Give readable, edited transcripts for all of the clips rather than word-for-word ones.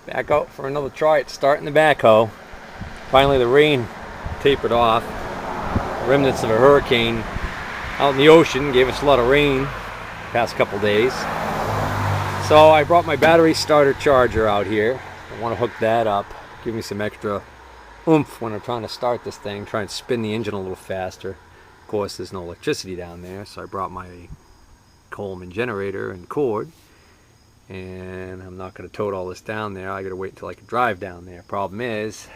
Back out for another try at starting the backhoe. Finally the rain tapered off. Remnants of a hurricane out in the ocean gave us a lot of rain the past couple days. So I brought my battery starter charger out here. I want to hook that up, give me some extra oomph when I'm trying to start this thing, try and spin the engine a little faster. Of course there's no electricity down there, so I brought my Coleman generator and cord. And I'm not going to tote all this down there. I got to wait until I can drive down there. Problem is,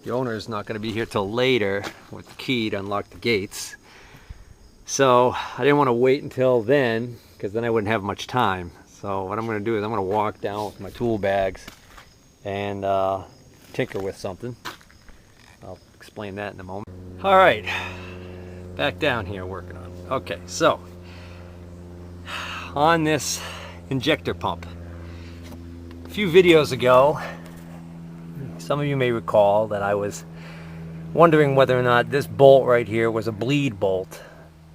the owner is not going to be here till later with the key to unlock the gates. So I didn't want to wait until then, because then I wouldn't have much time. So what I'm going to do is I'm going to walk down with my tool bags and tinker with something. I'll explain that in a moment. All right, back down here working on it. Okay, so on this injector pump. A few videos ago, some of you may recall that I was wondering whether or not this bolt right here was a bleed bolt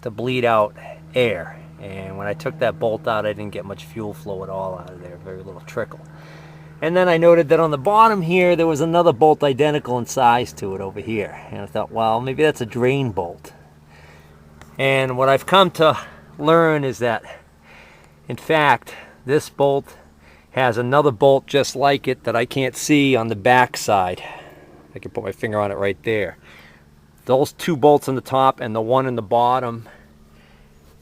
to bleed out air. And when I took that bolt out, I didn't get much fuel flow at all out of there, very little trickle. And then I noted that on the bottom here, there was another bolt identical in size to it over here. And I thought, well, maybe that's a drain bolt. And what I've come to learn is that, in fact, this bolt has another bolt just like it that I can't see on the back side. I can put my finger on it right there. Those two bolts on the top and the one in the bottom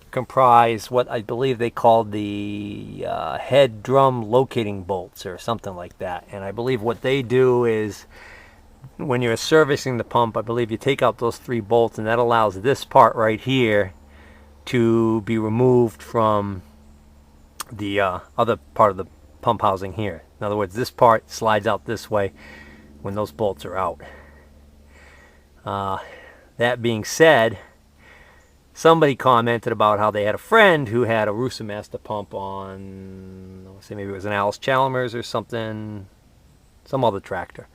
comprise what I believe they called the head drum locating bolts or something like that. And I believe what they do is, when you're servicing the pump, I believe you take out those three bolts, and that allows this part right here to be removed from the other part of the pump housing here. In other words, this part slides out this way when those bolts are out. That being said, somebody commented about how they had a friend who had a Rusa Master pump on, let's say maybe it was an Alice Chalmers or something, some other tractor.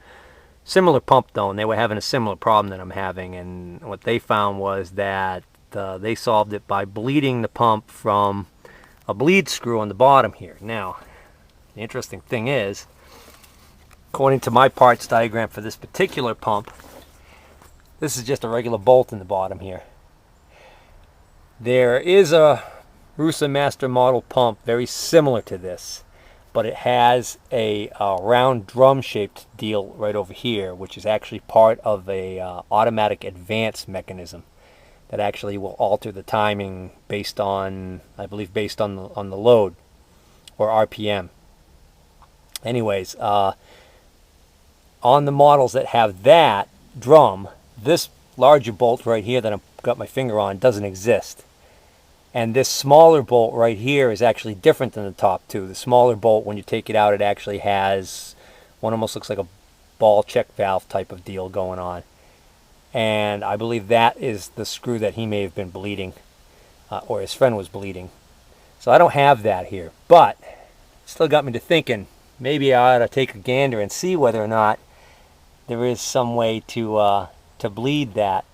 Similar pump though, and they were having a similar problem that I'm having, and what they found was that they solved it by bleeding the pump from a bleed screw on the bottom here. Now, the interesting thing is, according to my parts diagram for this particular pump, this is just a regular bolt in the bottom here. There is a Rusa Master model pump very similar to this, but it has a round drum-shaped deal right over here, which is actually part of a automatic advance mechanism that actually will alter the timing based on, I believe, based on the load or RPM. Anyways, on the models that have that drum, this larger bolt right here that I've got my finger on doesn't exist. And this smaller bolt right here is actually different than the top two. The smaller bolt, when you take it out, it actually has one almost looks like a ball check valve type of deal going on. And I believe that is the screw that he may have been bleeding, or his friend was bleeding. So I don't have that here, but it still got me to thinking, maybe I ought to take a gander and see whether or not there is some way to bleed that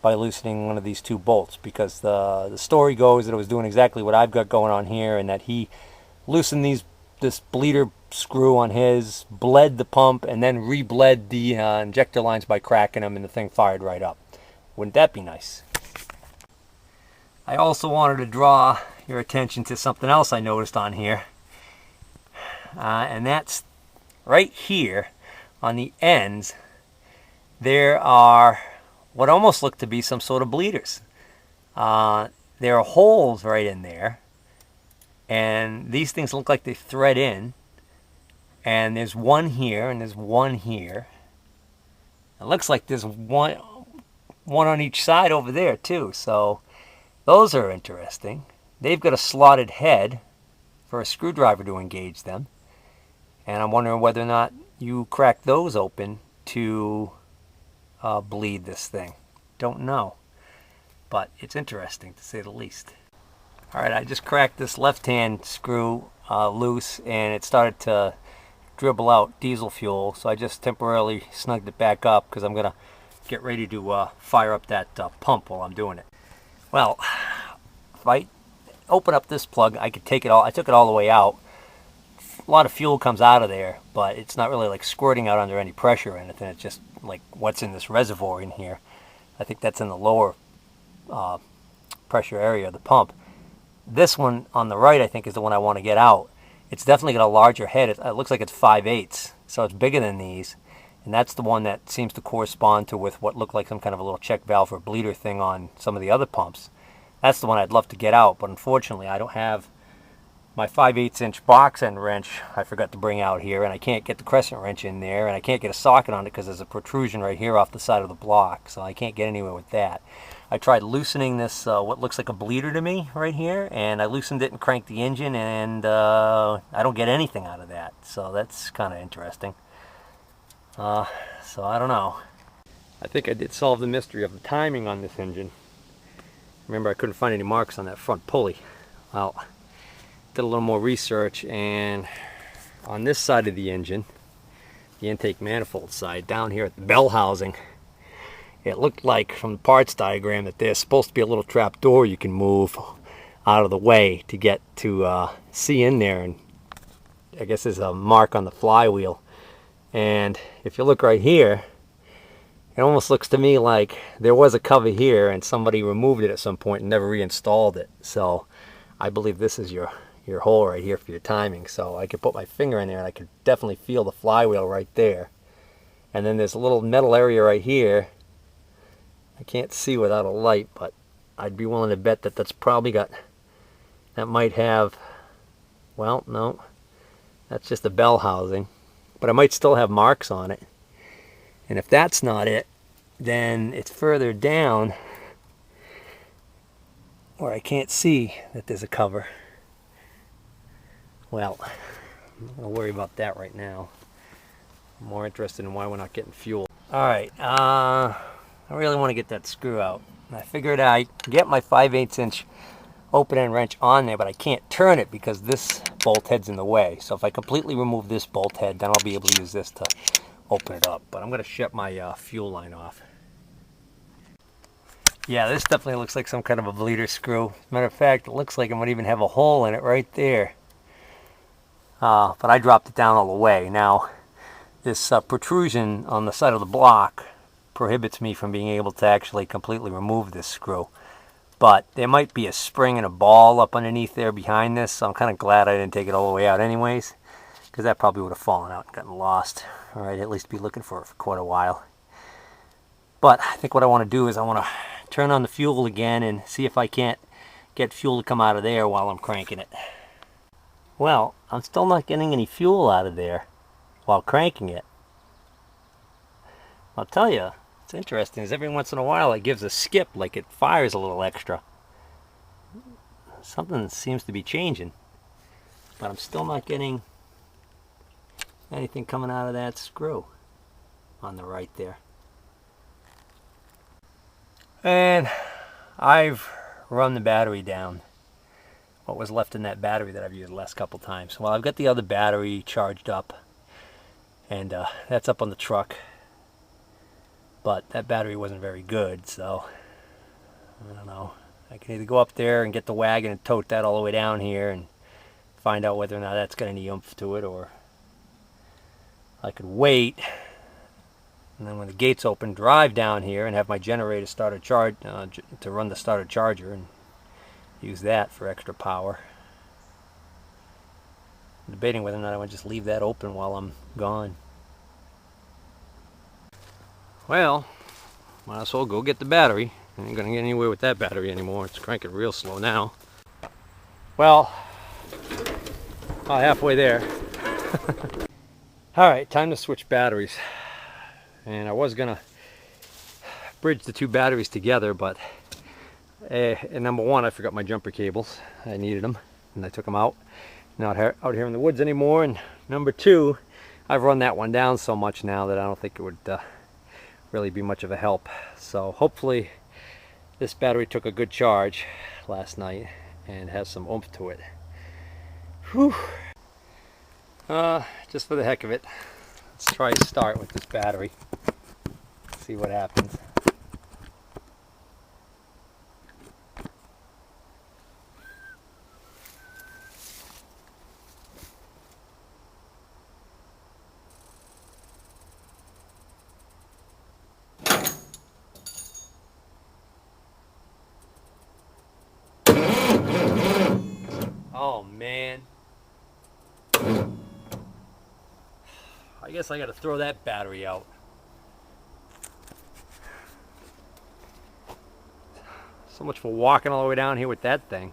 by loosening one of these two bolts, because the story goes that it was doing exactly what I've got going on here, and that he loosened this bleeder screw on his, bled the pump, and then re-bled the injector lines by cracking them, and the thing fired right up. Wouldn't that be nice? I also wanted to draw your attention to something else I noticed on here, and that's right here on the ends. There are what almost look to be some sort of bleeders. There are holes right in there, and these things look like they thread in, and there's one here and there's one here. It looks like there's one on each side over there too, so those are interesting. They've got a slotted head for a screwdriver to engage them, and I'm wondering whether or not you crack those open to bleed this thing. Don't know, but it's interesting to say the least. Alright, I just cracked this left hand screw loose, and it started to dribble out diesel fuel, so I just temporarily snugged it back up because I'm gonna get ready to fire up that pump while I'm doing it. Well, if I open up this plug, I could take it all, I took it all the way out, a lot of fuel comes out of there, but it's not really like squirting out under any pressure or anything. It's just like what's in this reservoir in here. I think that's in the lower pressure area of the pump. This one on the right, I think, is the one I want to get out. It's definitely got a larger head. It looks like it's 5/8, so it's bigger than these. And that's the one that seems to correspond to with what looked like some kind of a little check valve or bleeder thing on some of the other pumps. That's the one I'd love to get out, but unfortunately I don't have my 5/8" box end wrench I forgot to bring out here, and I can't get the crescent wrench in there, and I can't get a socket on it because there's a protrusion right here off the side of the block, so I can't get anywhere with that. I tried loosening this, what looks like a bleeder to me right here, and I loosened it and cranked the engine, and I don't get anything out of that, so that's kind of interesting. So I don't know. I think I did solve the mystery of the timing on this engine. Remember, I couldn't find any marks on that front pulley. Well, did a little more research, and on this side of the engine, the intake manifold side, down here at the bell housing, it looked like from the parts diagram that there's supposed to be a little trap door you can move out of the way to get to see in there, and I guess there's a mark on the flywheel. And if you look right here, it almost looks to me like there was a cover here and somebody removed it at some point and never reinstalled it. So I believe this is your hole right here for your timing. So I could put my finger in there and I could definitely feel the flywheel right there. And then there's a little metal area right here. I can't see without a light, but I'd be willing to bet that that's probably got, that might have, well, no, that's just a bell housing. But I might still have marks on it. And if that's not it, then it's further down where I can't see that there's a cover. Well, I'm not going to worry about that right now. I'm more interested in why we're not getting fuel. Alright, I really want to get that screw out. I figured I'd get my 5/8" open end wrench on there, but I can't turn it because this bolt head's in the way. So if I completely remove this bolt head, then I'll be able to use this to open it up. But I'm going to shut my fuel line off. Yeah, this definitely looks like some kind of a bleeder screw. Matter of fact, it looks like it might even have a hole in it right there. But I dropped it down all the way. Now, this protrusion on the side of the block prohibits me from being able to actually completely remove this screw. But there might be a spring and a ball up underneath there behind this, so I'm kind of glad I didn't take it all the way out anyways, because that probably would have fallen out and gotten lost, or I'd at least be looking for it for quite a while. But I think what I want to do is I want to turn on the fuel again and see if I can't get fuel to come out of there while I'm cranking it. Well, I'm still not getting any fuel out of there while cranking it. I'll tell you, it's interesting, is every once in a while it gives a skip, like it fires a little extra. Something seems to be changing, but I'm still not getting anything coming out of that screw on the right there. And I've run the battery down, what was left in that battery that I've used the last couple times. Well, I've got the other battery charged up, and that's up on the truck. But that battery wasn't very good, so I don't know. I can either go up there and get the wagon and tote that all the way down here and find out whether or not that's got any oomph to it, or I could wait and then when the gates open, drive down here and have my generator start a charge to run the starter charger and use that for extra power. I'm debating whether or not I want to just leave that open while I'm gone. Well, might as well go get the battery. I ain't gonna get anywhere with that battery anymore. It's cranking real slow now. Well, about halfway there. Alright, time to switch batteries. And I was gonna bridge the two batteries together, but number one, I forgot my jumper cables. I needed them, and I took them out. Not out here in the woods anymore. And number two, I've run that one down so much now that I don't think it would really be much of a help. So hopefully this battery took a good charge last night and has some oomph to it. Whew. Just for the heck of it, let's try to start with this battery. See what happens. Oh man. I guess I gotta throw that battery out. So much for walking all the way down here with that thing.